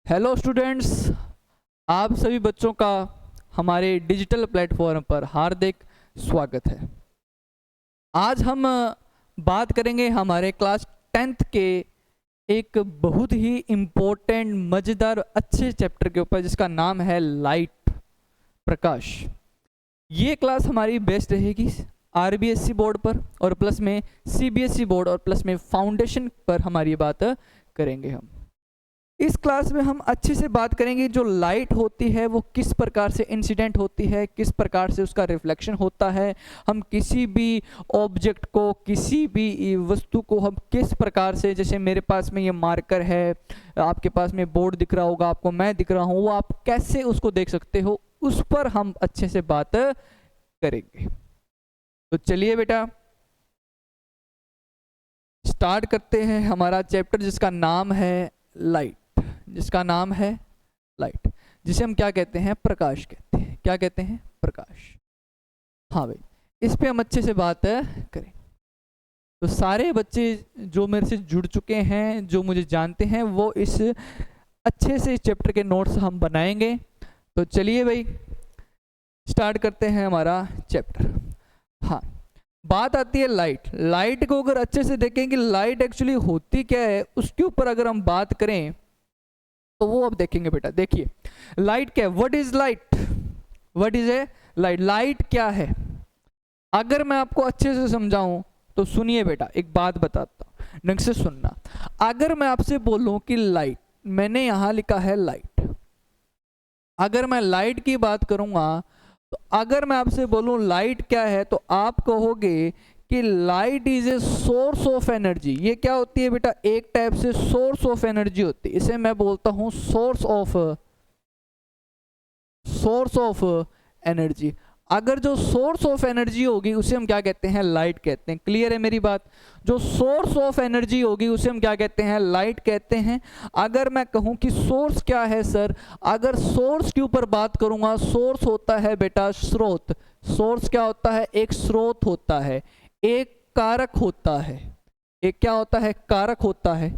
Hello students, आप सभी बच्चों का हमारे डिजिटल प्लेटफॉर्म पर हार्दिक स्वागत है। आज हम बात करेंगे हमारे क्लास 10th के एक बहुत ही इम्पोर्टेंट मज़ेदार अच्छे चैप्टर के ऊपर, जिसका नाम है लाइट, प्रकाश। ये क्लास हमारी बेस्ट रहेगी आरबीएसई बोर्ड पर और प्लस में सीबीएसई बोर्ड और प्लस में फाउंडेशन पर हमारी बात करेंगे। हम इस क्लास में हम अच्छे से बात करेंगे जो लाइट होती है वो किस प्रकार से इंसिडेंट होती है, किस प्रकार से उसका रिफ्लेक्शन होता है। हम किसी भी ऑब्जेक्ट को, किसी भी वस्तु को हम किस प्रकार से, जैसे मेरे पास में ये मार्कर है, आपके पास में बोर्ड दिख रहा होगा, आपको मैं दिख रहा हूँ, वो आप कैसे उसको देख सकते हो, उस पर हम अच्छे से बात करेंगे। तो चलिए बेटा स्टार्ट करते हैं हमारा चैप्टर जिसका नाम है लाइट, जिसे हम क्या कहते हैं, प्रकाश कहते हैं। क्या कहते हैं? प्रकाश। हाँ भाई, इस पे हम अच्छे से बात करें। तो सारे बच्चे जो मेरे से जुड़ चुके हैं, जो मुझे जानते हैं, वो इस अच्छे से इस चैप्टर के नोट्स हम बनाएंगे। तो चलिए भाई स्टार्ट करते हैं हमारा चैप्टर। हाँ, बात आती है लाइट को अगर अच्छे से देखेंगे लाइट एक्चुअली होती क्या है, उसके ऊपर अगर हम बात करें तो वो अब देखेंगे बेटा। देखिए लाइट क्या है, what is light, what is a light, light क्या है। अगर मैं आपको अच्छे से समझाऊं तो सुनिए बेटा, एक बात बताता हूं, ढंग से सुनना। अगर मैं आपसे बोलूं कि लाइट, मैंने यहां लिखा है लाइट, अगर मैं लाइट की बात करूंगा तो अगर मैं आपसे बोलूं लाइट क्या है तो आप कहोगे कि light is a source of energy. ये क्या होती है बेटा? एक टाइप से सोर्स ऑफ एनर्जी होती है। इसे मैं बोलता हूं सोर्स ऑफ एनर्जी। अगर जो सोर्स ऑफ एनर्जी होगी उसे हम क्या कहते हैं? लाइट कहते हैं। क्लियर है मेरी बात? जो सोर्स ऑफ एनर्जी होगी उसे हम क्या कहते हैं? लाइट कहते हैं। अगर मैं कहूं कि सोर्स क्या है सर, अगर सोर्स के ऊपर बात करूंगा, सोर्स होता है बेटा स्रोत। सोर्स क्या होता है? एक स्रोत होता है, एक कारक होता है। एक क्या होता है? कारक होता है,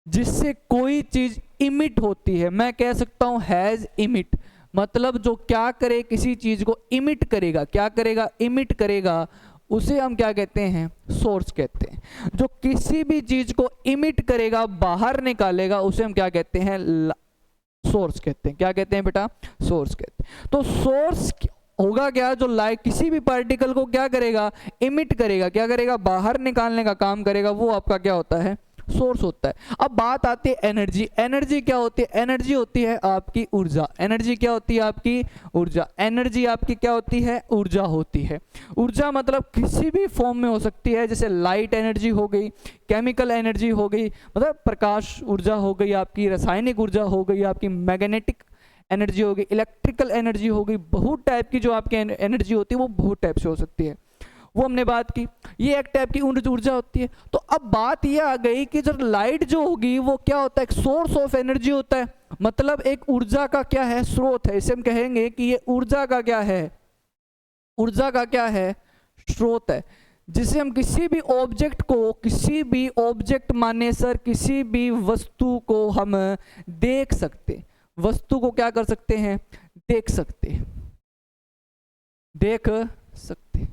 जिससे कोई चीज इमिट होती है। मैं कह सकता हूं हैज इमिट, मतलब जो क्या करे, किसी चीज को इमिट करेगा। क्या करेगा? इमिट करेगा। उसे हम क्या कहते हैं? सोर्स कहते हैं। जो किसी भी चीज को इमिट करेगा, बाहर निकालेगा, उसे हम क्या कहते हैं? सोर्स कहते हैं। क्या कहते हैं बेटा? सोर्स कहते हैं। तो सोर्स होगा क्या? जो लाइट किसी भी पार्टिकल को क्या करेगा? इमिट करेगा। क्या करेगा? बाहर निकालने का काम करेगा। वो आपका क्या होता है? सोर्स होता है। अब बात आती है एनर्जी। एनर्जी क्या होती है? एनर्जी होती है आपकी ऊर्जा। एनर्जी क्या होती है? आपकी ऊर्जा। एनर्जी आपकी क्या होती है? ऊर्जा होती है। ऊर्जा मतलब किसी भी फॉर्म में हो सकती है, जैसे लाइट एनर्जी हो गई, केमिकल एनर्जी हो गई, मतलब प्रकाश ऊर्जा हो गई आपकी, रासायनिक ऊर्जा हो गई आपकी, मैग्नेटिक एनर्जी हो गई, इलेक्ट्रिकल एनर्जी हो गई। बहुत टाइप की जो आपकी एनर्जी होती है वो बहुत टाइप से हो सकती है, वो हमने बात की। ये एक टाइप की ऊर्जा होती है। तो अब बात ये आ गई कि जब लाइट जो होगी वो क्या होता है? एक सोर्स ऑफ एनर्जी होता है, मतलब एक ऊर्जा का क्या है? स्रोत है। इसे हम कहेंगे कि ये ऊर्जा का क्या है? ऊर्जा का क्या है? स्रोत है, जिसे हम किसी भी ऑब्जेक्ट को, किसी भी ऑब्जेक्ट माने सर, किसी भी वस्तु को हम देख सकते, वस्तु को क्या कर सकते हैं? देख सकते, देख सकते।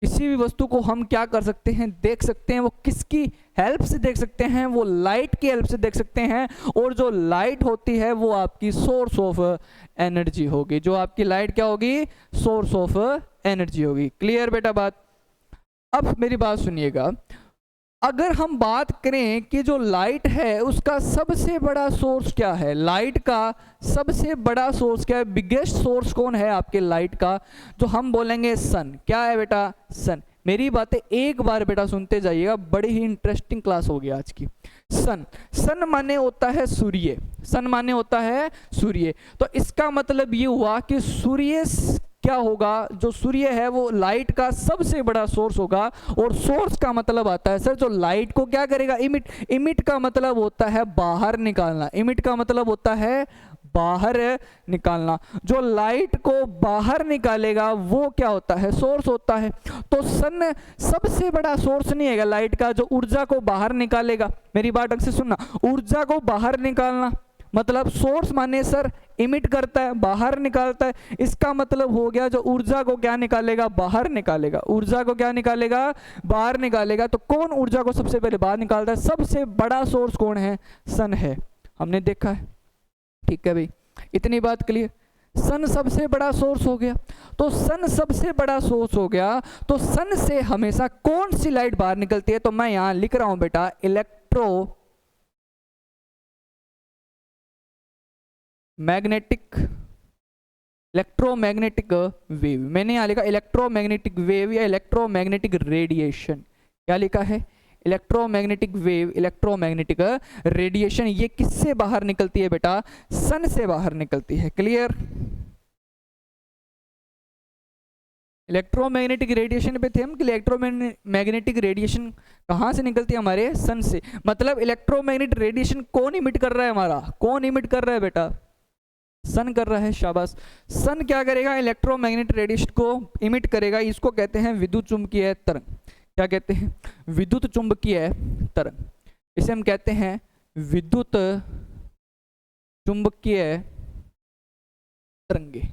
किसी भी वस्तु को हम क्या कर सकते हैं? देख सकते हैं। वो किसकी हेल्प से देख सकते हैं? वो लाइट की हेल्प से देख सकते हैं। और जो लाइट होती है वो आपकी सोर्स ऑफ एनर्जी होगी। जो आपकी लाइट क्या होगी? सोर्स ऑफ एनर्जी होगी। क्लियर बेटा बात? अब मेरी बात सुनिएगा, अगर हम बात करें कि जो लाइट है उसका सबसे बड़ा सोर्स क्या है, लाइट का सबसे बड़ा सोर्स क्या है, बिगेस्ट सोर्स कौन है आपके लाइट का? जो हम बोलेंगे सन। क्या है बेटा? सन। मेरी बातें एक बार बेटा सुनते जाइएगा, बड़ी ही इंटरेस्टिंग क्लास होगी आज की। सन, सन माने होता है सूर्य, सन माने होता है सूर्य। तो इसका मतलब ये हुआ कि सूर्य क्या होगा? जो सूर्य है वो लाइट का सबसे बड़ा सोर्स होगा। और सोर्स का मतलब आता है सर जो लाइट को क्या करेगा? इमिट। इमिट का मतलब होता है बाहर निकालना। इमिट का मतलब होता है बाहर निकालना। जो लाइट को बाहर निकालेगा वो क्या होता है? सोर्स होता है। तो सन सबसे बड़ा सोर्स नहीं है लाइट का, जो ऊर्जा को बाहर निकालेगा। मेरी बात ढंग से सुनना, ऊर्जा को बाहर निकालना मतलब सोर्स माने सर इमिट करता है, बाहर निकालता है, इसका मतलब हो गया जो ऊर्जा को क्या निकालेगा, बाहर निकालेगा, ऊर्जा को क्या निकालेगा, बाहर निकालेगा। तो कौन ऊर्जा को सबसे पहले बाहर निकालता है, सबसे बड़ा सोर्स कौन है, सन है, हमने देखा है। ठीक है भाई, इतनी बात क्लियर। सन सबसे बड़ा सोर्स हो गया, तो सन सबसे बड़ा सोर्स हो गया, तो सन से हमेशा कौन सी लाइट बाहर निकलती है, तो मैं यहां लिख रहा हूं बेटा इलेक्ट्रोमैग्नेटिक वेव। मैंने यहां लिखा इलेक्ट्रोमैग्नेटिक वेव या इलेक्ट्रोमैग्नेटिक रेडिएशन। क्या लिखा है, इलेक्ट्रोमैग्नेटिक वेव, इलेक्ट्रोमैग्नेटिक रेडिएशन। ये किससे बाहर निकलती है बेटा, सन से बाहर निकलती है। क्लियर। इलेक्ट्रोमैग्नेटिक रेडिएशन पे थे हम कि इलेक्ट्रोमैग्नेटिक रेडिएशन कहाँ से निकलती है, हमारे सन से। मतलब इलेक्ट्रोमैग्नेटिक रेडिएशन कौन इमिट कर रहा है, हमारा कौन इमिट कर रहा है बेटा, सन कर रहा है, शाबाश। सन क्या करेगा, इलेक्ट्रोमैग्नेटिक रेडिएशन को इमिट करेगा, इसको कहते हैं विद्युत चुंबकीय तरंग। क्या कहते हैं, विद्युत चुंबकीय तरंग। इसे हम कहते हैं विद्युत चुंबकीय तरंगे।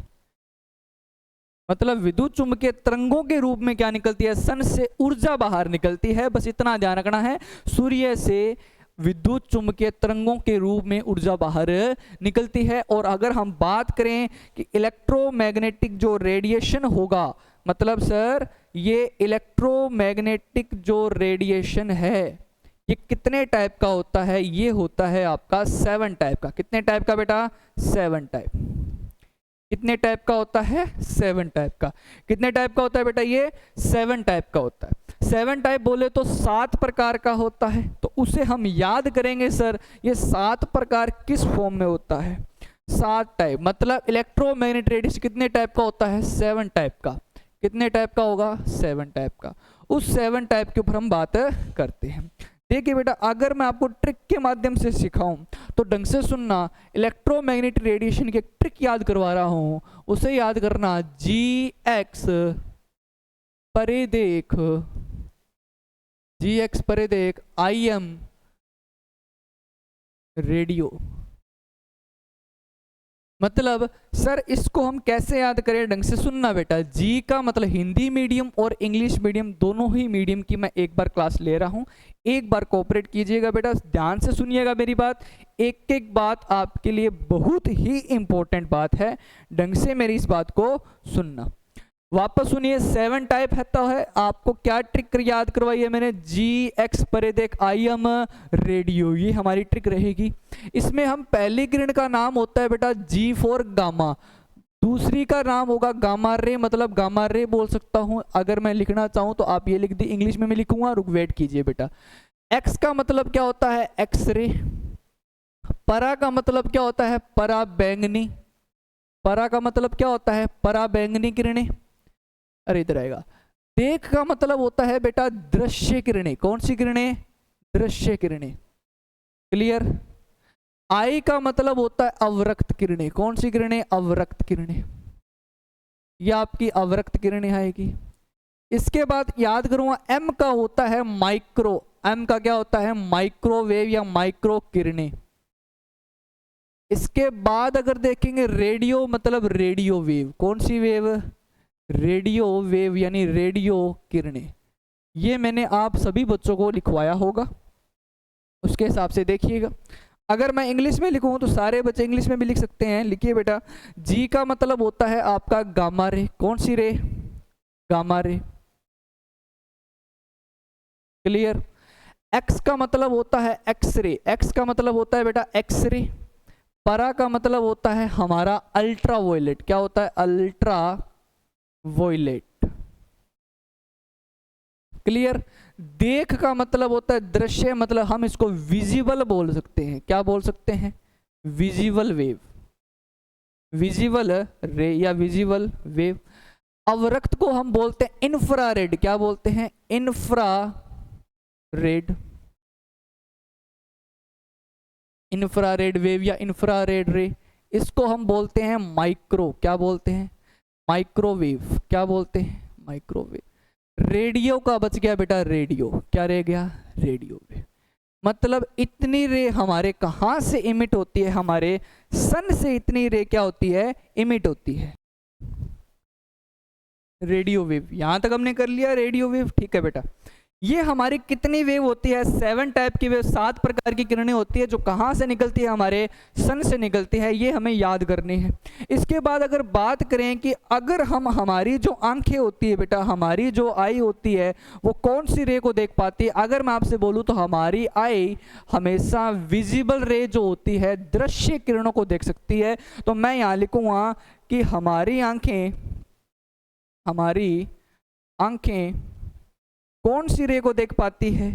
मतलब विद्युत चुंबकीय तरंगों के रूप में क्या निकलती है, सन से ऊर्जा बाहर निकलती है, बस इतना ध्यान रखना है। सूर्य से विद्युत चुंबकीय तरंगों के रूप में ऊर्जा बाहर निकलती है। और अगर हम बात करें कि इलेक्ट्रोमैग्नेटिक जो रेडिएशन होगा, मतलब सर ये इलेक्ट्रोमैग्नेटिक जो रेडिएशन है ये कितने टाइप का होता है, ये होता है आपका 7 टाइप का। कितने टाइप का बेटा, 7 टाइप। कितने टाइप का होता है, 7 टाइप का। कितने टाइप का होता है बेटा, ये 7 टाइप का होता है। 7 टाइप बोले तो 7 प्रकार का होता है, तो उसे हम याद करेंगे सर ये 7 प्रकार किस फॉर्म में होता है, 7 टाइप। मतलब इलेक्ट्रोमैग्नेटिक रेडिएशन कितने टाइप का होता है, 7 टाइप का। कितने टाइप का होगा, 7 टाइप का। उस 7 टाइप के ऊपर हम बात करते हैं। देखिए बेटा, अगर मैं आपको ट्रिक के माध्यम से सिखाऊं तो ढंग से सुनना। इलेक्ट्रोमैग्नेटिक रेडिएशन की एक ट्रिक याद करवा रहा हूं, उसे याद करना। Gx परिदेख, Gx परिदेख Im radio. मतलब सर इसको हम कैसे याद करें, ढंग से सुनना बेटा। जी का मतलब हिंदी मीडियम और इंग्लिश मीडियम दोनों ही मीडियम की मैं एक बार क्लास ले रहा हूं, एक बार कोऑपरेट कीजिएगा बेटा, ध्यान से सुनिएगा मेरी बात। एक एक बात आपके लिए बहुत ही इंपॉर्टेंट बात है, ढंग से मेरी इस बात को सुनना। वापस सुनिए, 7 टाइप है। आपको क्या ट्रिक याद करवाई है मैंने, Gx परिदेख Im रेडियो, ये हमारी ट्रिक रहेगी। इसमें हम पहली किरण का नाम होता है बेटा G फॉर गामा, दूसरी का नाम होगा गामा रे, मतलब गामा रे बोल सकता हूं। अगर मैं लिखना चाहूं तो आप ये लिख दी, इंग्लिश में मैं लिखूंगा, रुक वेट कीजिए बेटा। एक्स का मतलब क्या होता है, एक्स रे। परा का मतलब क्या होता है, परा बैंगनी। परा का मतलब क्या होता है, परा बैंगनी किरणें। अरे इधर आएगा। देख का मतलब होता है बेटा दृश्य किरणें। कौन सी किरणें, दृश्य किरणें। क्लियर। आई का मतलब होता है अवरक्त किरणें। कौन सी किरणें, अवरक्त किरणें। ये आपकी अवरक्त किरणें आएगी। इसके बाद याद करूंगा, एम का होता है माइक्रो। एम का क्या होता है, माइक्रोवेव या माइक्रो किरणें। इसके बाद अगर देखेंगे रेडियो, मतलब रेडियो वेव। कौन सी वेव, रेडियो वेव यानी रेडियो किरणें। ये मैंने आप सभी बच्चों को लिखवाया होगा, उसके हिसाब से देखिएगा। अगर मैं इंग्लिश में लिखूं तो सारे बच्चे इंग्लिश में भी लिख सकते हैं। लिखिए बेटा, जी का मतलब होता है आपका गामा रे। कौन सी रे, गामा रे। क्लियर। एक्स का मतलब होता है एक्स रे। एक्स का मतलब होता है बेटा एक्स रे। परा का मतलब होता है हमारा अल्ट्रा वायलेट। क्या होता है, अल्ट्रा वायलेट। क्लियर। देख का मतलब होता है दृश्य, मतलब हम इसको विजिबल बोल सकते हैं। क्या बोल सकते हैं, विजिबल वेव, विजिबल रे या विजिबल वेव। अवरक्त को हम बोलते हैं इंफ्रारेड। क्या बोलते हैं, इंफ्रारेड। इंफ्रारेड वेव या इंफ्रारेड रे। इसको हम बोलते हैं माइक्रो। क्या बोलते हैं, माइक्रोवेव। क्या बोलते हैं, माइक्रोवेव। रेडियो का बच गया बेटा रेडियो। क्या रह गया, रेडियो वेव। मतलब इतनी रे हमारे कहाँ से इमिट होती है, हमारे सन से इतनी रे क्या होती है, इमिट होती है। रेडियो वेव, यहां तक हमने कर लिया रेडियो वेव, ठीक है बेटा। ये हमारी कितनी वेव होती है, 7 टाइप की वेव, 7 प्रकार की किरणें होती है जो कहाँ से निकलती है, हमारे सन से निकलती है, ये हमें याद करनी है। इसके बाद अगर बात करें कि अगर हम हमारी जो आंखें होती है बेटा, हमारी जो आई होती है वो कौन सी रे को देख पाती है, अगर मैं आपसे बोलूँ तो हमारी आई हमेशा विजिबल रे जो होती है, दृश्य किरणों को देख सकती है। तो मैं यहाँ लिखूँगा कि हमारी आंखें कौन सी रे को देख पाती है,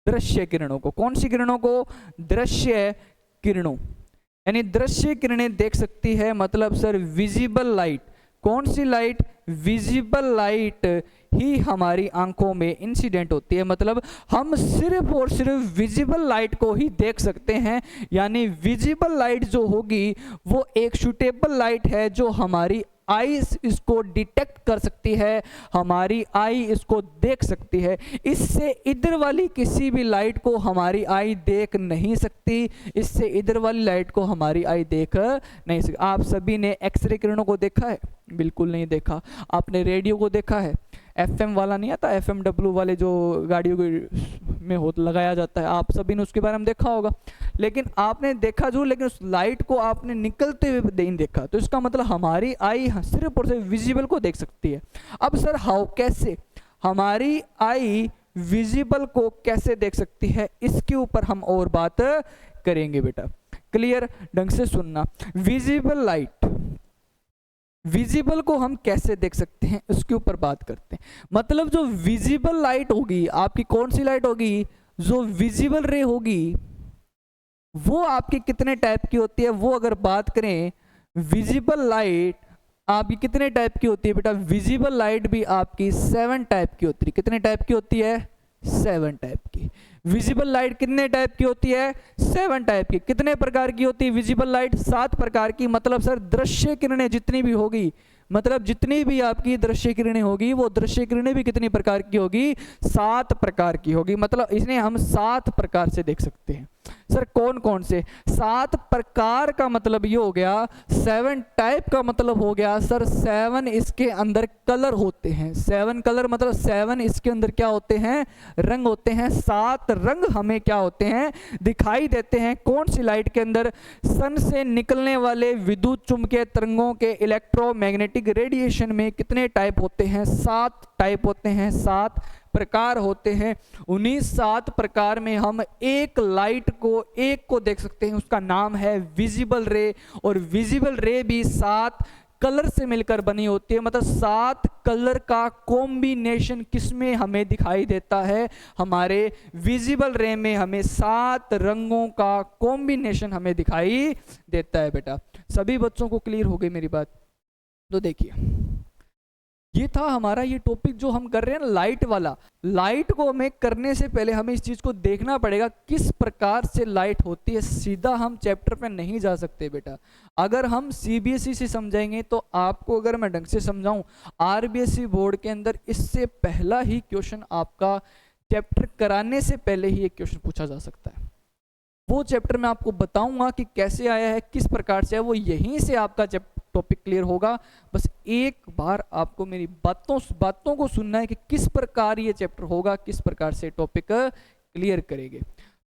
दृश्य किरणों को। कौन सी किरणों को, दृश्य किरणों, यानी दृश्य किरणें देख सकती है, मतलब सर विजिबल लाइट। कौन सी लाइट, विजिबल लाइट ही हमारी आंखों में इंसिडेंट होती है, मतलब हम सिर्फ और सिर्फ विजिबल लाइट को ही देख सकते हैं। यानी विजिबल लाइट जो होगी वो एक सुटेबल लाइट है जो हमारी आई इसको डिटेक्ट कर सकती है, हमारी आई इसको देख सकती है। इससे इधर वाली किसी भी लाइट को हमारी आई देख नहीं सकती, इससे इधर वाली लाइट को हमारी आई देख नहीं सकती। आप सभी ने एक्सरे किरणों को देखा है, बिल्कुल नहीं देखा। आपने रेडियो को देखा है, FM वाला नहीं आता, FMW वाले जो गाड़ियों में हो लगाया जाता है, आप सभी ने उसके बारे में देखा होगा। लेकिन आपने देखा जरूर, लेकिन उस लाइट को आपने निकलते हुए नहीं देखा। तो इसका मतलब हमारी आई सिर्फ और सिर्फ विजिबल को देख सकती है। अब सर हाउ, कैसे हमारी आई विजिबल को कैसे देख सकती है, इसके ऊपर हम और बात करेंगे बेटा। क्लियर, ढंग से सुनना। विजिबल लाइट, विजिबल को हम कैसे देख सकते हैं उसके ऊपर बात करते हैं। मतलब जो विजिबल लाइट होगी आपकी, कौन सी लाइट होगी, जो विजिबल रे होगी वो आपकी कितने टाइप की होती है, वो अगर बात करें विजिबल लाइट आपकी कितने टाइप की होती है बेटा, विजिबल लाइट भी आपकी 7 टाइप की होती है। कितने टाइप की होती है, 7 टाइप की। विजिबल लाइट कितने टाइप की होती है, 7 टाइप की। कितने प्रकार की होती है विजिबल लाइट, 7 प्रकार की। मतलब सर दृश्य किरणें जितनी भी होगी, मतलब जितनी भी आपकी दृश्य किरणें होगी वो दृश्य किरणें भी कितनी प्रकार की होगी, 7 प्रकार की होगी। मतलब इसने हम 7 प्रकार से देख सकते हैं। सर कौन कौन से, 7 प्रकार का मतलब ये हो गया, 7 टाइप का मतलब हो गया सर 7 इसके अंदर कलर होते हैं। 7 कलर मतलब 7 इसके अंदर क्या होते हैं, रंग होते हैं। 7 रंग हमें क्या होते हैं, दिखाई देते हैं। कौन सी लाइट के अंदर, सन से निकलने वाले विद्युत चुंबकीय तरंगों के इलेक्ट्रोमैग्नेटिक रेडिएशन में कितने टाइप होते हैं, 7 टाइप होते हैं, 7 प्रकार होते हैं। उन्हीं 7 प्रकार में हम एक लाइट को एक को देख सकते हैं, उसका नाम है विजिबल रे। और विजिबल रे भी 7 कलर से मिलकर बनी होती है। मतलब 7 कलर का कॉम्बिनेशन किसमें हमें दिखाई देता है, हमारे विजिबल रे में हमें 7 रंगों का कॉम्बिनेशन हमें दिखाई देता है बेटा। सभी बच्चों को क्लियर हो गई मेरी बात। तो देखिए ये था हमारा ये टॉपिक जो हम कर रहे हैं ना, लाइट वाला। लाइट को हमें करने से पहले हमें इस चीज को देखना पड़ेगा किस प्रकार से लाइट होती है। सीधा हम चैप्टर पे नहीं जा सकते बेटा। अगर हम CBSE से समझाएंगे तो आपको, अगर मैं ढंग से समझाऊं, RBSE बोर्ड के अंदर इससे पहला ही क्वेश्चन आपका चैप्टर कराने से पहले ही एक क्वेश्चन पूछा जा सकता है। वो चैप्टर मैं आपको बताऊंगा कि कैसे आया है, किस प्रकार से है, वो यहीं से आपका टॉपिक क्लियर होगा। बस एक बार आपको मेरी बातों को सुनना है कि किस प्रकार ये चैप्टर होगा, किस प्रकार से टॉपिक क्लियर करेंगे।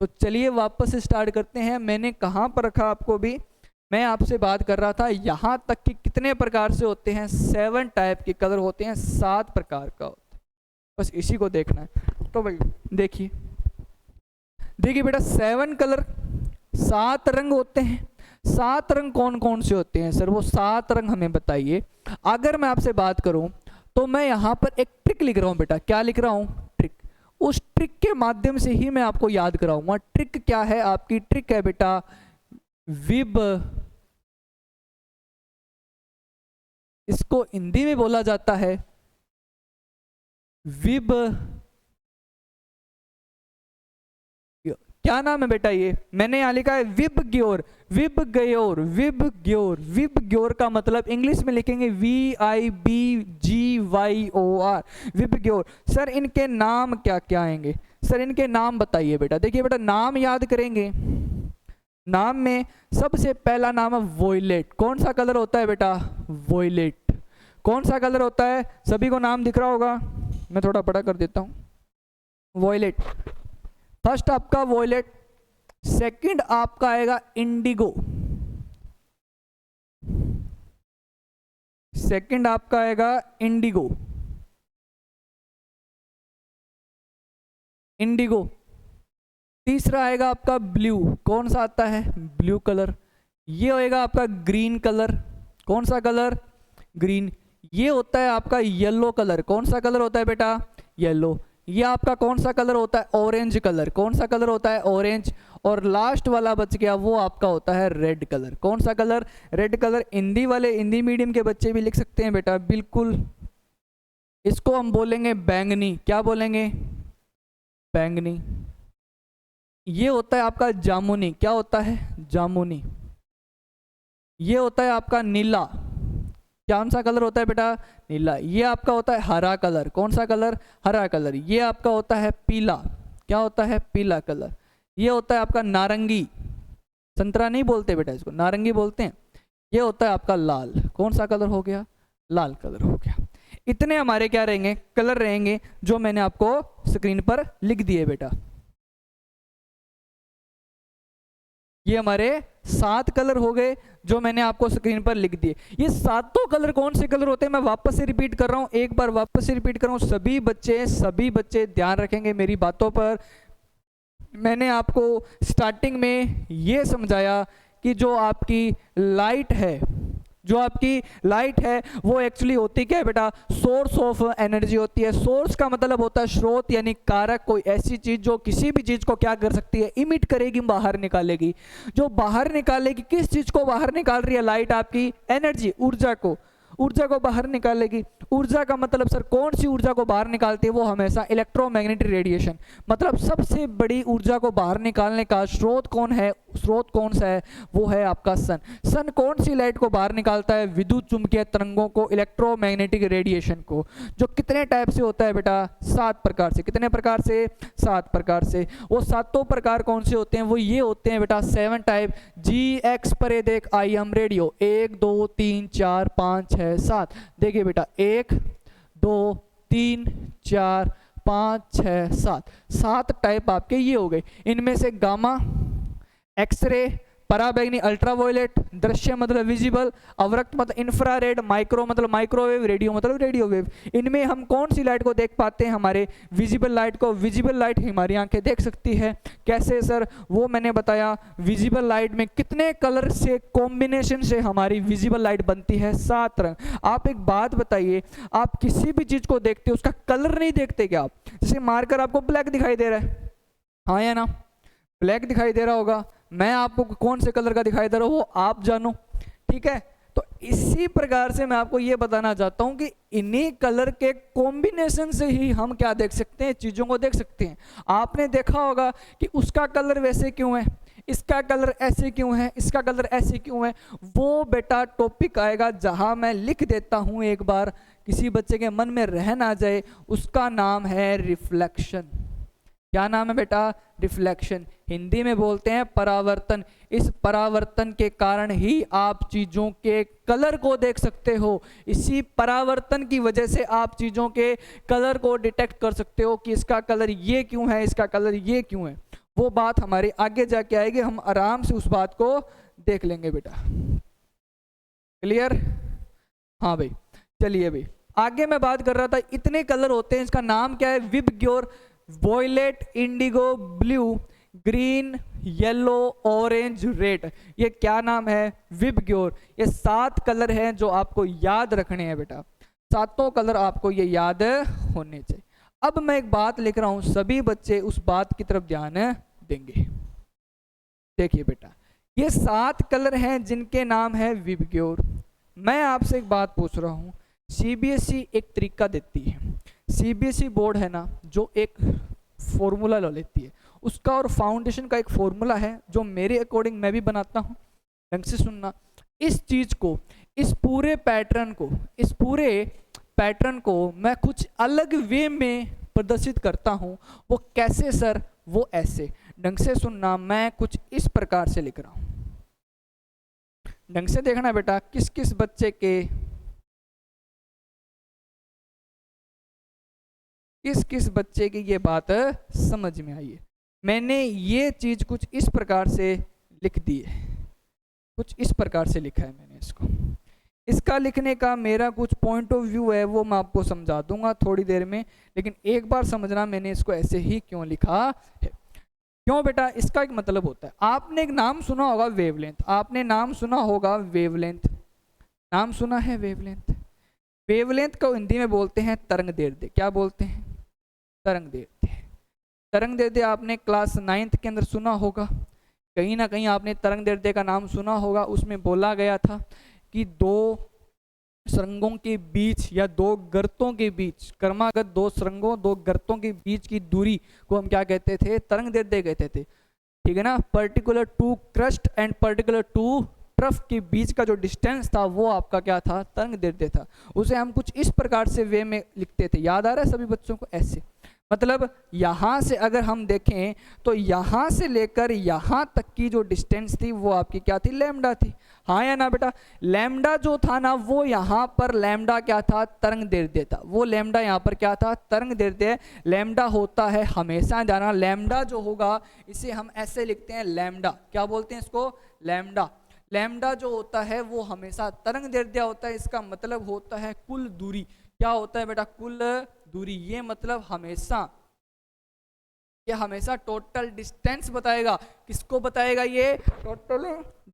तो चलिए वापस से स्टार्ट करते हैं। मैंने कहाँ पर रखा आपको भी, मैं आपसे बात कर रहा था यहाँ तक कि कितने प्रकार से होते हैं, 7 टाइप के कलर होते हैं, 7 प्रकार का होता है। बस इसी को देखना है। तो भाई देखिए बेटा, 7 कलर, 7 रंग होते हैं। 7 रंग कौन कौन से होते हैं सर, वो 7 रंग हमें बताइए। अगर मैं आपसे बात करूं तो मैं यहाँ पर एक ट्रिक लिख रहा हूं बेटा। क्या लिख रहा हूं, ट्रिक। उस ट्रिक के माध्यम से ही मैं आपको याद कराऊंगा। ट्रिक क्या है आपकी, ट्रिक है बेटा विब, इसको हिंदी में बोला जाता है विब। क्या नाम है बेटा, ये मैंने यहाँ लिखा है विबग्योर। विबग्योर, विबग्योर, विबग्योर का मतलब इंग्लिश में लिखेंगे VIBGYOR, विबग्योर। सर इनके नाम क्या क्या आएंगे, सर इनके नाम बताइए बेटा। देखिए बेटा, नाम याद करेंगे, नाम में सबसे पहला नाम है वोयलेट। कौन सा कलर होता है बेटा? वोयलेट। कौन सा कलर होता है? सभी को नाम दिख रहा होगा, मैं थोड़ा बड़ा कर देता हूँ। वोयलेट, फर्स्ट आपका वोयलेट। सेकंड आपका आएगा इंडिगो, सेकंड आपका आएगा इंडिगो, इंडिगो। तीसरा आएगा आपका ब्लू। कौन सा आता है? Blue colour. ये होएगा आपका ग्रीन कलर। कौन सा कलर? ग्रीन। ये होता है आपका येलो कलर। कौन सा कलर होता है बेटा? येलो। ये आपका कौन सा कलर होता है? Orange colour. कौन सा कलर होता है? ऑरेंज। और लास्ट वाला बच गया, वो आपका होता है रेड कलर। कौन सा कलर? Red colour. हिंदी वाले, हिंदी मीडियम के बच्चे भी लिख सकते हैं बेटा, बिल्कुल। इसको हम बोलेंगे बैंगनी। क्या बोलेंगे? बैंगनी। ये होता है आपका जामुनी। क्या होता है? जामुनी। ये होता है आपका नीला। कौन सा कलर होता है बेटा? नीला। ये आपका होता है हरा कलर। कौन सा कलर? हरा कलर। ये आपका होता है पीला। क्या होता है? पीला कलर। ये होता है आपका नारंगी। संतरा नहीं बोलते बेटा, इसको नारंगी बोलते हैं। ये होता है आपका लाल। कौन सा कलर हो गया? लाल कलर हो गया। इतने हमारे क्या रहेंगे? कलर रहेंगे, जो मैंने आपको स्क्रीन पर लिख दिए बेटा। ये हमारे 7 कलर हो गए, जो मैंने आपको स्क्रीन पर लिख दिए। ये सातों कलर कौन से कलर होते हैं? मैं वापस से रिपीट कर रहा हूं, एक बार वापस से रिपीट कर रहा हूं। सभी बच्चे ध्यान रखेंगे मेरी बातों पर। मैंने आपको स्टार्टिंग में ये समझाया कि जो आपकी लाइट है, जो आपकी लाइट है वो एक्चुअली होती क्या है बेटा? सोर्स ऑफ एनर्जी होती है। सोर्स का मतलब होता है स्रोत, यानी कारक, कोई ऐसी चीज जो किसी भी चीज को क्या कर सकती है? इमिट करेगी, बाहर निकालेगी। जो बाहर निकालेगी, किस चीज को बाहर निकाल रही है लाइट? आपकी एनर्जी, ऊर्जा को, ऊर्जा को बाहर निकालेगी। ऊर्जा का मतलब सर कौन सी ऊर्जा को बाहर निकालती है? वो हमेशा इलेक्ट्रोमैग्नेटिक रेडिएशन। मतलब सबसे बड़ी ऊर्जा को बाहर निकालने का स्रोत कौन है? स्रोत कौन सा है? वो है आपका सन। सन कौन सी लाइट को बाहर निकालता है? विद्युत चुंबकीय तरंगों को, इलेक्ट्रोमैग्नेटिक रेडिएशन को। जो कितने टाइप से होता है बेटा? 7 प्रकार से। कितने प्रकार से? 7 प्रकार से। वो सातों प्रकार कौन से होते हैं? वो ये होते हैं बेटा 7 टाइप। GX परे देख IM रेडियो, 1 2 3 4 5 6 7। देखिए बेटा 1 2 3 4 5 6 7, 7 टाइप आपके ये हो गए। इनमें से गामा, एक्सरे, पराबैंगनी अल्ट्रावायलेट, दृश्य मतलब विजिबल, अवरक्त मतलब इंफ्रारेड, माइक्रो मतलब माइक्रोवेव, रेडियो मतलब रेडियोवेव। इनमें हम कौन सी लाइट को देख पाते हैं? हमारे विजिबल लाइट को। विजिबल लाइट हमारी आंखें देख सकती है। कैसे सर? वो मैंने बताया। विजिबल लाइट में कितने कलर से कॉम्बिनेशन से हमारी विजिबल लाइट बनती है? 7 रंग। आप एक बात बताइए, आप किसी भी चीज को देखते हो उसका कलर नहीं देखते क्या आप? जैसे मार्कर आपको ब्लैक दिखाई दे रहा है, हाँ या ना? ब्लैक दिखाई दे रहा होगा। मैं आपको कौन से कलर का दिखाई दे रहा हूं वो आप जानो, ठीक है? तो इसी प्रकार से मैं आपको ये बताना चाहता हूं कि इन्हीं कलर के कॉम्बिनेशन से ही हम क्या देख सकते हैं? चीजों को देख सकते हैं। आपने देखा होगा कि उसका कलर वैसे क्यों है, इसका कलर ऐसे क्यों है, इसका कलर ऐसे क्यों है। वो बेटा टॉपिक आएगा जहां मैं लिख देता हूं, एक बार किसी बच्चे के मन में रह ना जाए। उसका नाम है रिफ्लेक्शन। क्या नाम है बेटा? रिफ्लेक्शन। हिंदी में बोलते हैं परावर्तन। इस परावर्तन के कारण ही आप चीजों के कलर को देख सकते हो। इसी परावर्तन की वजह से आप चीजों के कलर को डिटेक्ट कर सकते हो कि इसका कलर ये क्यों है, इसका कलर ये क्यों है। वो बात हमारी आगे जाके आएगी, हम आराम से उस बात को देख लेंगे बेटा। क्लियर? हाँ भाई, चलिए भाई आगे मैं बात कर रहा था। इतने कलर होते हैं, इसका नाम क्या है? VIBGYOR, violet, indigo, blue, green, yellow, orange, red. ये क्या नाम है? विबग्योर। ये 7 कलर हैं जो आपको याद रखने हैं बेटा। 7 कलर आपको ये याद होने चाहिए। अब मैं एक बात लिख रहा हूं, सभी बच्चे उस बात की तरफ ध्यान देंगे। देखिए बेटा, ये 7 कलर हैं जिनके नाम है विबग्योर। मैं आपसे एक बात पूछ रहा हूं, CBSE एक तरीका देती है। CBSE बोर्ड है ना, जो एक फॉर्मूला लो लेती है उसका, और फाउंडेशन का एक फॉर्मूला है जो मेरे अकॉर्डिंग मैं भी बनाता हूँ। ढंग से सुनना, इस चीज को, इस पूरे पैटर्न को मैं कुछ अलग वे में प्रदर्शित करता हूँ वो कैसे सर, वो ऐसे। ढंग से सुनना, मैं कुछ इस प्रकार से लिख रहा हूँ, ढंग से देखना बेटा, किस किस बच्चे के किस किस बच्चे की ये बात समझ में आई है। मैंने ये चीज कुछ इस प्रकार से लिख दी है, कुछ इस प्रकार से लिखा है मैंने इसको। इसका लिखने का मेरा कुछ पॉइंट ऑफ व्यू है, वो मैं आपको समझा दूंगा थोड़ी देर में, लेकिन एक बार समझना मैंने इसको ऐसे ही क्यों लिखा है। क्यों बेटा, इसका एक मतलब होता है, आपने एक नाम सुना होगा वेवलेंथ, आपने नाम सुना होगा वेवलेंथ, नाम सुना है वेवलेंथ। वेवलेंथ को हिंदी में बोलते हैं तरंग दैर्ध्य। क्या बोलते हैं? तरंग दैर्ध्य। तरंग दैर्ध्य आपने क्लास 9th के अंदर सुना होगा, कहीं ना कहीं आपने तरंग दैर्ध्य का नाम सुना होगा। उसमें बोला गया था कि दो सुरंगों के बीच या दो गर्तों के बीच, क्रमागत दो सुरंगों, दो गर्तों के बीच की दूरी को हम क्या कहते थे? तरंग दैर्ध्य कहते थे। ठीक है ना, particular to crest and particular to trough के बीच का जो डिस्टेंस था वो आपका क्या था? तरंग दैर्ध्य था। उसे हम कुछ इस प्रकार से वे में लिखते थे, याद आ रहा है सभी बच्चों को? ऐसे, मतलब यहाँ से अगर हम देखें तो यहाँ से लेकर यहाँ तक की जो डिस्टेंस थी वो आपकी क्या थी? लैम्डा थी। हाँ या ना बेटा? लैम्डा जो था ना, वो यहाँ पर लैम्डा क्या था? तरंग दैर्ध्य था। वो लैम्डा यहाँ पर क्या था? तरंग दैर्ध्य। लैम्डा होता है, हमेशा जाना, लैम्डा जो होगा इसे हम ऐसे लिखते हैं लैम्डा। क्या बोलते हैं इसको? लैम्डा। लैम्डा जो होता है वो हमेशा तरंग दैर्ध्य होता है। इसका मतलब होता है कुल दूरी। क्या होता है बेटा? कुल दूरी। ये मतलब हमेशा, ये हमेशा टोटल डिस्टेंस बताएगा। किसको बताएगा? ये टोटल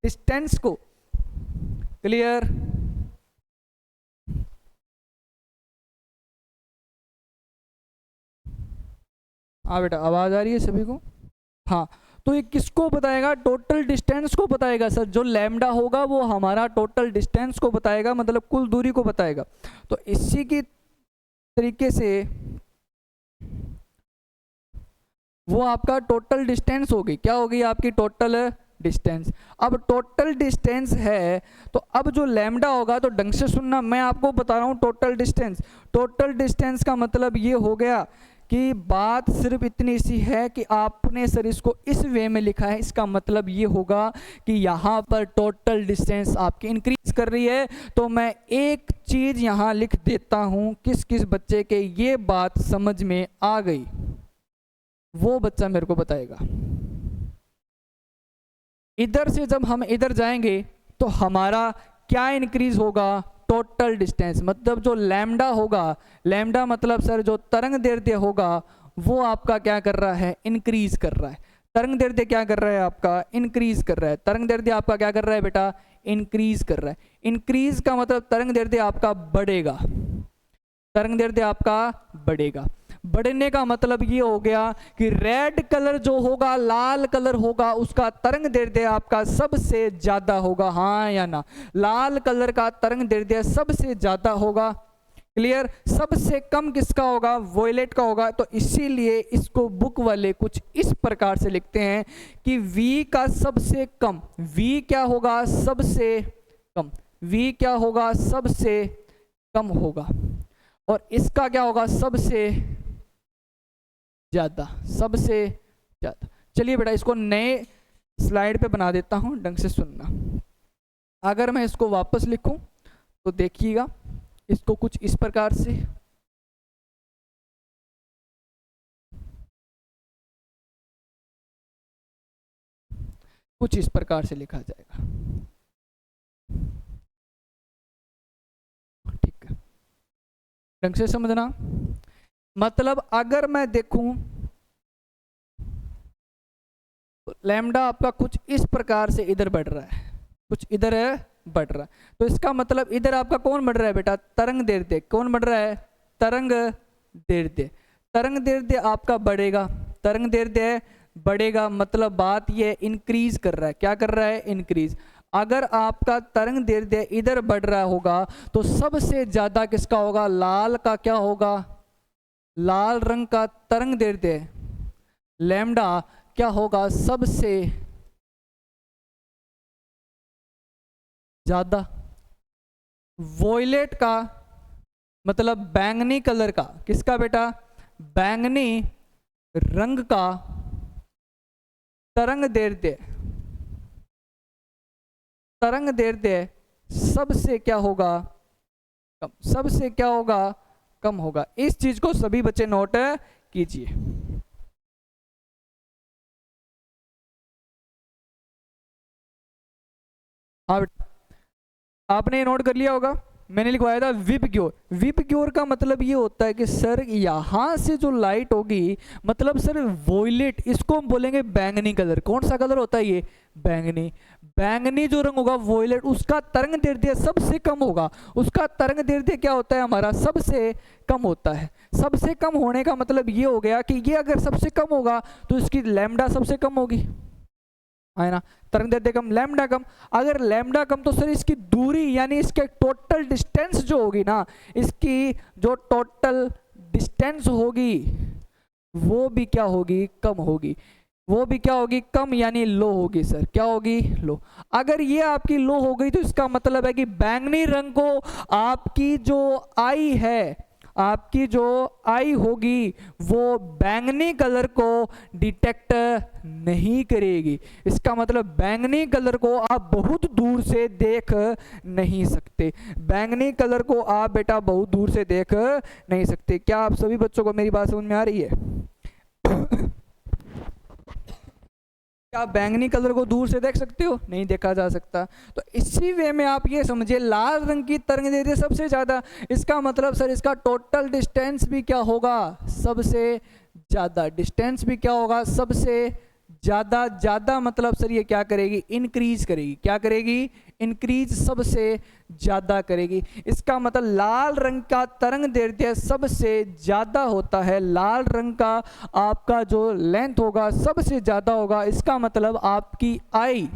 डिस्टेंस को। क्लियर? हाँ बेटा, आवाज आ रही है सभी को? हाँ, तो ये किसको बताएगा? टोटल डिस्टेंस को बताएगा सर। जो लैम्डा होगा वो हमारा टोटल डिस्टेंस को बताएगा, मतलब कुल दूरी को बताएगा। तो इसी की तरीके से वो आपका टोटल डिस्टेंस होगी। क्या होगी आपकी? Total distance. अब टोटल डिस्टेंस है तो अब जो लैम्डा होगा, तो ढंग से सुनना, मैं आपको बता रहा हूँ टोटल डिस्टेंस। टोटल डिस्टेंस का मतलब ये हो गया कि बात सिर्फ इतनी सी है कि आपने सर इसको इस वे में लिखा है। इसका मतलब ये होगा कि यहाँ पर टोटल डिस्टेंस आपकी इंक्रीज कर रही है। तो मैं एक चीज यहाँ लिख देता हूँ, किस किस बच्चे के ये बात समझ में आ गई वो बच्चा मेरे को बताएगा। इधर से जब हम इधर जाएंगे तो हमारा क्या इंक्रीज होगा? Total distance. मतलब जो लैम्डा होगा, लैम्डा मतलब सर जो तरंग दैर्ध्य होगा वो आपका क्या कर रहा है? इंक्रीज कर रहा है। तरंग दैर्ध्य क्या कर रहा है आपका? इंक्रीज कर रहा है। तरंग दैर्ध्य आपका क्या कर रहा है बेटा? इंक्रीज कर रहा है। इंक्रीज का मतलब तरंग दैर्ध्य आपका बढ़ेगा। तरंग दैर्ध्य आपका बढ़ेगा। बढ़ने का मतलब ये हो गया कि रेड कलर जो होगा, लाल कलर होगा, उसका तरंग दैर्ध्य आपका सबसे ज्यादा होगा। हाँ या ना? लाल कलर का तरंग दैर्ध्य सबसे ज्यादा होगा। क्लियर? सबसे कम किसका होगा? वोयलेट का होगा। तो इसीलिए इसको बुक वाले कुछ इस प्रकार से लिखते हैं कि V का सबसे कम, V क्या होगा? सबसे कम। V क्या होगा? सबसे कम होगा। और इसका क्या होगा? सबसे ज्यादा, सबसे ज्यादा। चलिए बेटा, इसको नए स्लाइड पे बना देता हूं, ढंग से सुनना। अगर मैं इसको वापस लिखूं तो देखिएगा इसको कुछ इस प्रकार से, कुछ इस प्रकार से लिखा जाएगा। ठीक है, ढंग से समझना। मतलब अगर मैं देखूं तो लैम्डा आपका कुछ इस प्रकार से इधर बढ़ रहा है, कुछ इधर है बढ़ रहा है। तो इसका मतलब इधर आपका कौन बढ़ रहा है बेटा? तरंग दैर्ध्य। कौन बढ़ रहा है? तरंग दैर्ध्य। तरंग दैर्ध्य आपका बढ़ेगा। तरंग दैर्ध्य बढ़ेगा मतलब बात ये इंक्रीज कर रहा है। क्या कर रहा है? इंक्रीज। अगर आपका तरंग दैर्ध्य इधर बढ़ रहा होगा तो सबसे ज्यादा किसका होगा? लाल का क्या होगा? लाल रंग का तरंग दैर्ध्य लैम्डा क्या होगा? सबसे ज्यादा। वॉयलेट का मतलब बैंगनी कलर का, किसका बेटा? बैंगनी रंग का तरंग दैर्ध्य सबसे क्या होगा, कम, सबसे क्या होगा, कम होगा। इस चीज को सभी बच्चे नोट कीजिए। हाँ बेटा, आपने नोट कर लिया होगा, मैंने लिखवाया था विप क्योर। विप क्योर का मतलब ये होता है कि सर यहाँ से जो लाइट होगी, मतलब सर वोयलेट, इसको हम बोलेंगे बैंगनी कलर। कौन सा कलर होता है ये, बैंगनी। बैंगनी जो रंग होगा वोयलेट, उसका तरंग दैर्ध्य सबसे कम होगा। उसका तरंग दैर्ध्य क्या होता है हमारा, सबसे कम होता है। सबसे कम होने का मतलब ये हो गया कि ये अगर सबसे कम होगा तो इसकी लैम्डा सबसे कम होगी, है ना। तरंग दैर्ध्य कम, लैम्डा कम। अगर लैम्डा कम तो सर इसकी दूरी यानी इसके टोटल डिस्टेंस जो होगी ना, इसकी जो टोटल डिस्टेंस होगी वो भी क्या होगी, कम होगी। वो भी क्या होगी, कम यानी लो होगी सर। क्या होगी, लो। अगर ये आपकी लो हो गई तो इसका मतलब है कि बैंगनी रंग को आपकी जो आई है, आपकी जो आई होगी वो बैंगनी कलर को डिटेक्ट नहीं करेगी। इसका मतलब बैंगनी कलर को आप बहुत दूर से देख नहीं सकते। बैंगनी कलर को आप बेटा बहुत दूर से देख नहीं सकते। क्या आप सभी बच्चों को मेरी बात समझ में आ रही है? क्या बैंगनी कलर को दूर से देख सकते हो, नहीं देखा जा सकता। तो इसी वे में आप ये समझिए, लाल रंग की तरंग दैर्ध्य सबसे ज्यादा, इसका मतलब सर इसका टोटल डिस्टेंस भी क्या होगा, सबसे ज्यादा। डिस्टेंस भी क्या होगा, सबसे ज्यादा। ज्यादा मतलब सर ये क्या करेगी, इंक्रीज करेगी। क्या करेगी, इंक्रीज, सबसे ज्यादा करेगी। इसका मतलब लाल रंग का तरंग दैर्ध्य सबसे ज्यादा होता है। लाल रंग का आपका जो लेंथ होगा सबसे ज्यादा होगा। इसका मतलब आपकी आई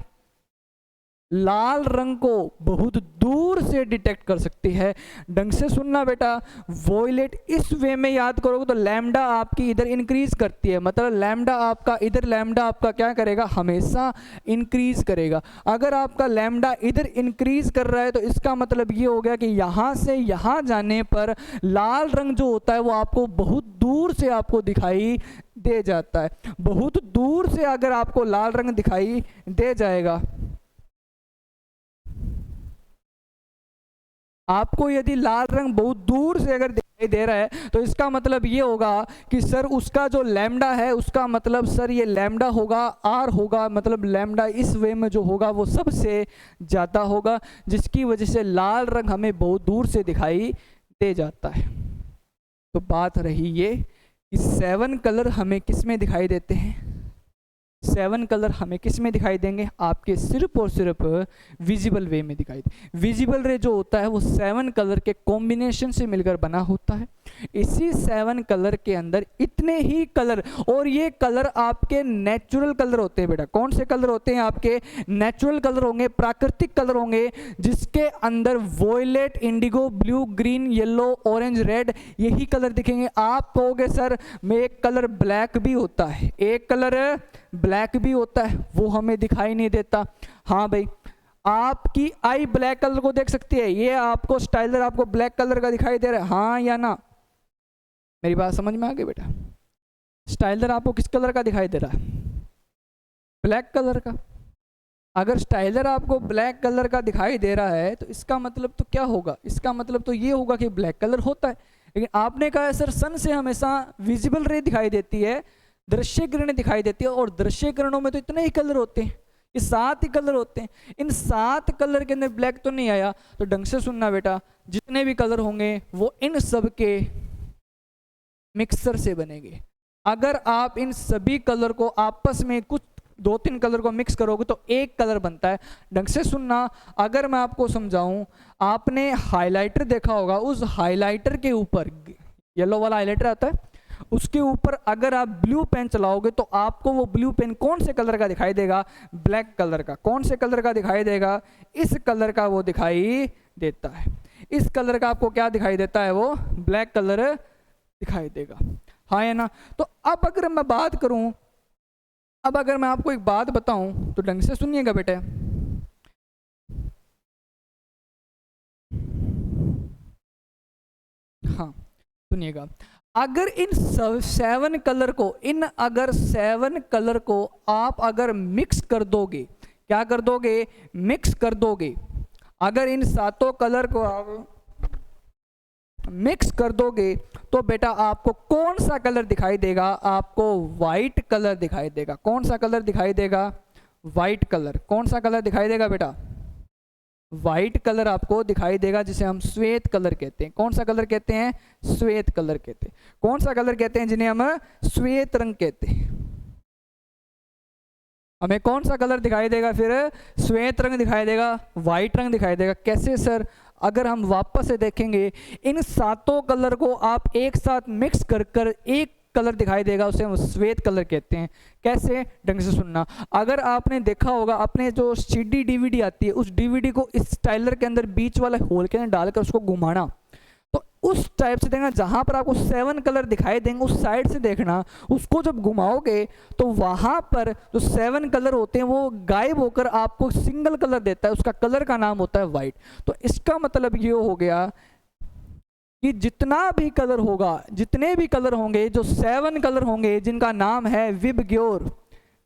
लाल रंग को बहुत दूर से डिटेक्ट कर सकती है। ढंग से सुनना बेटा, वॉयलेट इस वे में याद करोगे तो लैम्डा आपकी इधर इंक्रीज करती है, मतलब लैम्डा आपका इधर, लैम्डा आपका क्या करेगा, हमेशा इंक्रीज करेगा। अगर आपका लैम्डा इधर इंक्रीज कर रहा है तो इसका मतलब ये हो गया कि यहाँ से यहाँ जाने पर लाल रंग जो होता है वो आपको बहुत दूर से आपको दिखाई दे जाता है। बहुत दूर से अगर आपको लाल रंग दिखाई दे जाएगा, आपको यदि लाल रंग बहुत दूर से अगर दिखाई दे रहा है तो इसका मतलब ये होगा कि सर उसका जो लैम्डा है, उसका मतलब सर ये लैम्डा होगा, आर होगा, मतलब लैम्डा इस वे में जो होगा वो सबसे ज़्यादा होगा, जिसकी वजह से लाल रंग हमें बहुत दूर से दिखाई दे जाता है। तो बात रही ये कि 7 कलर हमें किस में दिखाई देते हैं। 7 कलर हमें किस में दिखाई देंगे, आपके सिर्फ और सिर्फ विजिबल वे में दिखाई दे। विजिबल रे जो होता है वो 7 कलर के कॉम्बिनेशन से मिलकर बना होता है। इसी 7 कलर के अंदर इतने ही कलर, और ये कलर आपके नेचुरल कलर होते हैं बेटा। कौन से कलर होते हैं, आपके नेचुरल कलर होंगे, प्राकृतिक कलर होंगे, जिसके अंदर violet, indigo, blue, green, yellow, orange, red, यही कलर दिखेंगे। आप कहोगे सर में एक कलर ब्लैक भी होता है, एक कलर ब्लैक भी होता है, वो हमें दिखाई नहीं देता। हाँ भाई, आपकी आई ब्लैक कलर को देख सकती है। ये आपको स्टाइलर आपको ब्लैक कलर का दिखाई दे रहा है, हाँ या ना, मेरी बात समझ में आ गई बेटा। स्टाइलर आपको किस कलर का दिखाई दे रहा है, ब्लैक कलर का। अगर स्टाइलर आपको ब्लैक कलर का दिखाई दे रहा है तो इसका मतलब तो क्या होगा, इसका मतलब तो ये होगा कि ब्लैक कलर होता है। लेकिन आपने कहा है सर सन से हमेशा विजिबल रे दिखाई देती है, दृश्य किरणें दिखाई देती है, और दृश्य किरणों में तो इतने ही कलर होते हैं, ये 7 ही कलर होते हैं। इन 7 कलर के अंदर ब्लैक तो नहीं आया। तो ढंग से सुनना बेटा, जितने भी कलर होंगे वो इन सब के मिक्सर से बनेंगे। अगर आप इन सभी कलर को आपस में कुछ 2-3 कलर को मिक्स करोगे तो एक कलर बनता है। ढंग से सुनना, अगर मैं आपको समझाऊं, आपने हाइलाइटर देखा होगा, उस हाइलाइटर के ऊपर येलो वाला हाइलाइटर आता है, उसके ऊपर अगर आप ब्लू पेन चलाओगे तो आपको वो ब्लू पेन कौन से कलर का दिखाई देगा, ब्लैक कलर का। कौन से कलर का दिखाई देगा, इस कलर का वो दिखाई देता है। इस कलर का आपको क्या दिखाई देता है, वो ब्लैक कलर दिखाई देगा, हाँ या ना। तो अब अगर मैं बात करूं, अब अगर मैं आपको एक बात बताऊं तो ढंग से सुनिएगा बेटे। हाँ सुनिएगा, अगर इन 7 कलर को अगर 7 कलर को आप अगर मिक्स कर दोगे, क्या कर दोगे, मिक्स कर दोगे, अगर इन 7 कलर को आप मिक्स कर दोगे तो बेटा आपको कौन सा कलर दिखाई देगा, आपको वाइट कलर दिखाई देगा। कौन सा कलर दिखाई देगा, वाइट कलर। कौन सा कलर दिखाई देगा बेटा, वाइट कलर आपको दिखाई देगा, जिसे हम श्वेत कलर कहते हैं। कौन सा कलर कहते हैं, श्वेत कलर कहते हैं। कौन सा कलर कहते हैं, जिन्हें हम श्वेत रंग कहते हैं। हमें कौन सा कलर दिखाई देगा, फिर श्वेत रंग दिखाई देगा, वाइट रंग दिखाई देगा। कैसे सर, अगर हम वापस से देखेंगे, इन 7 कलर को आप एक साथ मिक्स कर कर एक कलर दिखाई देगा, उसे हम श्वेत कलर कहते हैं। कैसे, ढंग से सुनना। अगर आपने देखा होगा, अपने जो सीडी डीवीडी आती है, उस डीवीडी को इस स्टाइलर के अंदर बीच वाले होल के अंदर डालकर उसको घुमाना, तो उस टाइप से देखना, जहां पर आपको 7 कलर दिखाई देंगे उस साइड से देखना, उसको जब घुमाओगे तो वहां पर जो 7 कलर होते हैं वो गायब होकर आपको सिंगल कलर देता है, उसका कलर का नाम होता है वाइट। तो इसका मतलब ये हो गया कि जितना भी कलर होगा, जितने भी कलर होंगे, जो 7 कलर होंगे जिनका नाम है विबग्योर,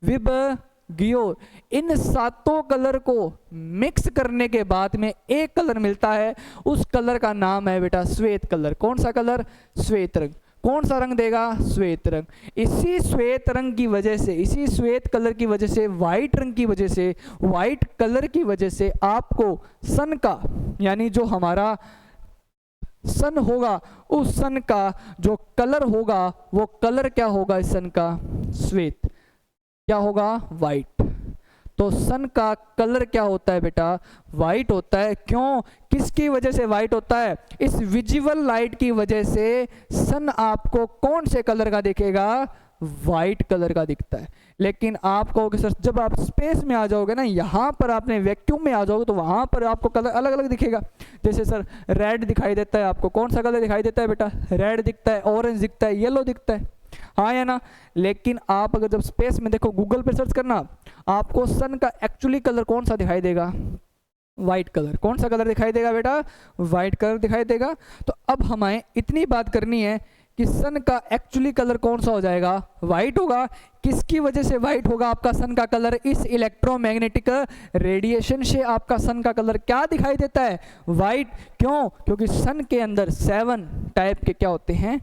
विबग्योर, इन 7 कलर को मिक्स करने के बाद में एक कलर मिलता है, उस कलर का नाम है बेटा श्वेत कलर। कौन सा कलर, श्वेत रंग। कौन सा रंग देगा, श्वेत रंग। इसी श्वेत रंग की वजह से, इसी श्वेत कलर की वजह से, वाइट रंग की वजह से, वाइट कलर की वजह से आपको सन का, यानी जो हमारा सन होगा, उस सन का जो कलर होगा वो कलर क्या होगा, इस सन का श्वेत, क्या होगा, वाइट। तो सन का कलर क्या होता है बेटा, वाइट होता है। क्यों, किसकी वजह से वाइट होता है, इस विजिबल लाइट की वजह से सन आपको कौन से कलर का दिखेगा, वाइट कलर का दिखता है। लेकिन आप कहोगे सर जब आप स्पेस में आ जाओगे ना, यहाँ पर आपने वैक्यूम में आ जाओगे तो वहाँ पर आपको कलर अलग अलग दिखेगा। जैसे सर रेड दिखाई देता है आपको, कौन सा कलर दिखाई देता है बेटा, रेड दिखता है, ऑरेंज दिखता है, येलो दिखता है, हाँ या ना। लेकिन आप अगर जब स्पेस में देखो, गूगल पे सर्च करना, आपको सन का एक्चुअली कलर कौन सा दिखाई देगा, वाइट कलर। कौन सा कलर दिखाई देगा बेटा, वाइट कलर दिखाई देगा। तो अब हमें इतनी बात करनी है कि सन का एक्चुअली कलर कौन सा हो जाएगा, वाइट होगा। किसकी वजह से वाइट होगा आपका सन का कलर, इस इलेक्ट्रोमैग्नेटिक रेडिएशन से आपका सन का कलर क्या दिखाई देता है, वाइट। क्यों, क्योंकि सन के अंदर 7 टाइप के क्या होते हैं,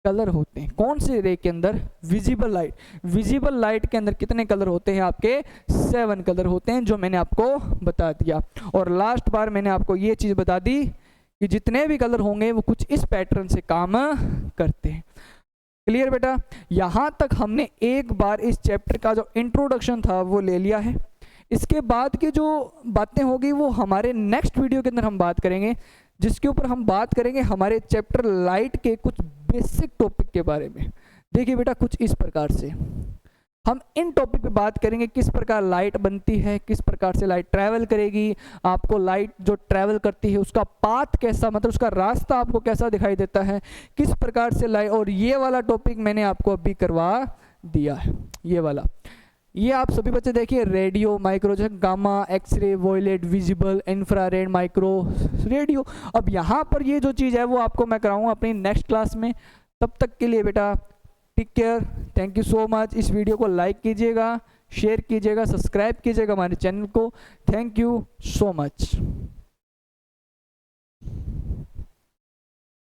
कलर होते हैं। कौन से रे के अंदर, विजिबल लाइट। विजिबल लाइट के अंदर कितने कलर होते हैं आपके, 7 कलर होते हैं, जो मैंने आपको बता दिया। और लास्ट बार मैंने आपको ये चीज बता दी कि जितने भी कलर होंगे वो कुछ इस पैटर्न से काम करते हैं। क्लियर बेटा, यहां तक हमने एक बार इस चैप्टर का जो इंट्रोडक्शन था वो ले लिया है। इसके बाद की जो बातें होगी वो हमारे नेक्स्ट वीडियो के अंदर हम बात करेंगे, जिसके ऊपर हम बात करेंगे हमारे चैप्टर लाइट के कुछ बेसिक टॉपिक के बारे में। देखिए बेटा, कुछ इस प्रकार से हम इन टॉपिक पे बात करेंगे, किस प्रकार लाइट बनती है, किस प्रकार से लाइट ट्रैवल करेगी, आपको लाइट जो ट्रैवल करती है उसका पाथ कैसा, मतलब उसका रास्ता आपको कैसा दिखाई देता है, किस प्रकार से लाइट। और ये वाला टॉपिक मैंने आपको अभी करवा दिया है, ये वाला। ये आप सभी बच्चे देखिए, रेडियो, माइक्रो, जैसे gamma, x-ray, violet, visible, infrared, micro, radio. अब यहाँ पर ये जो चीज़ है वो आपको मैं कराऊंगा अपनी नेक्स्ट क्लास में। तब तक के लिए बेटा take care, thank you so much. इस वीडियो को लाइक कीजिएगा, शेयर कीजिएगा, सब्सक्राइब कीजिएगा हमारे चैनल को। Thank you so much.